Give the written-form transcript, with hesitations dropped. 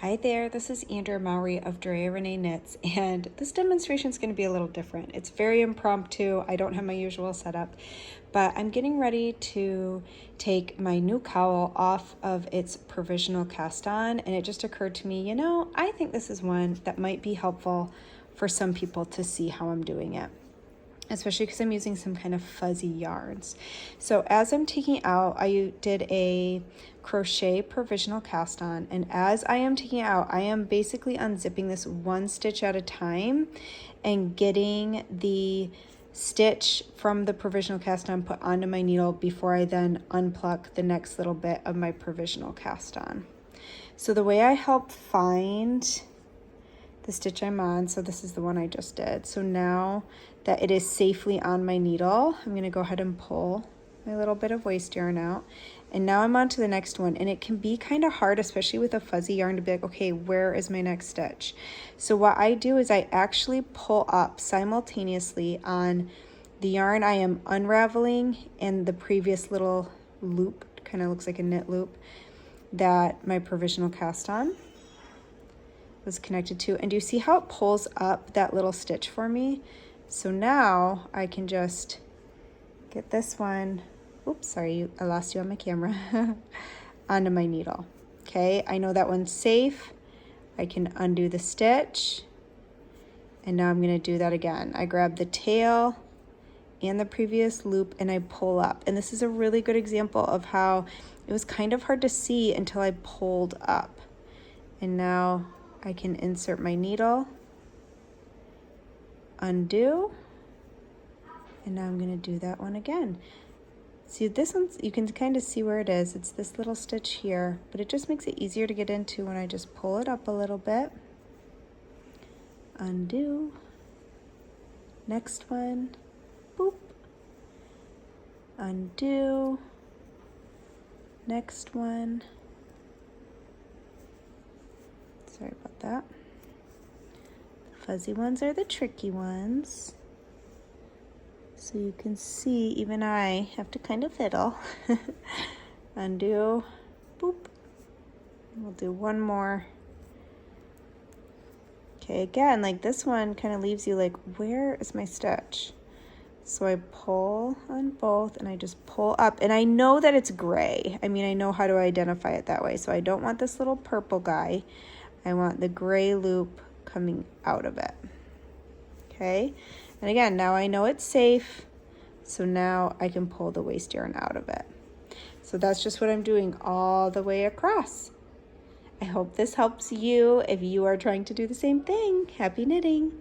Hi there, this is Andrea Mowry of Drea Renee Knits, and this demonstration is going to be a little different. It's very impromptu. I don't have my usual setup, but I'm getting ready to take my new cowl off of its provisional cast on, and it just occurred to me, I think this is one that might be helpful for some people to see how I'm doing it, especially because I'm using some kind of fuzzy yarns. So as I'm taking out, I did a crochet provisional cast on, and as I am taking it out, I am basically unzipping this one stitch at a time and getting the stitch from the provisional cast on put onto my needle before I then unpluck the next little bit of my provisional cast on. So the way I help find the stitch I'm on, so this is the one I just did. So now that it is safely on my needle, I'm going to go ahead and pull my little bit of waste yarn out. And now I'm on to the next one, and it can be kind of hard, especially with a fuzzy yarn, to be like, okay, where is my next stitch? So what I do is I actually pull up simultaneously on the yarn I am unraveling and the previous little loop, kind of looks like a knit loop, that my provisional cast on was connected to. And do you see how it pulls up that little stitch for me? So now I can just get this one, oops, sorry, I lost you on my camera, onto my needle. Okay, I know that one's safe. I can undo the stitch, and now I'm going to do that again. I grab the tail and the previous loop and I pull up. And this is a really good example of how it was kind of hard to see until I pulled up. And now I can insert my needle, undo, and now I'm going to do that one again. See, this one, you can kind of see where it is. It's this little stitch here, but it just makes it easier to get into when I just pull it up a little bit. Undo. Next one. Boop. Undo. Next one. Sorry about that. The fuzzy ones are the tricky ones. So you can see, even I have to kind of fiddle. Undo, boop. We'll do one more. Okay, again, like this one kind of leaves you like, where is my stitch? So I pull on both and I just pull up, and I know that it's gray. I mean, I know how to identify it that way. So I don't want this little purple guy. I want the gray loop coming out of it. Okay, and again, now I know it's safe, so now I can pull the waste yarn out of it. So that's just what I'm doing all the way across. I hope this helps you if you are trying to do the same thing. Happy knitting!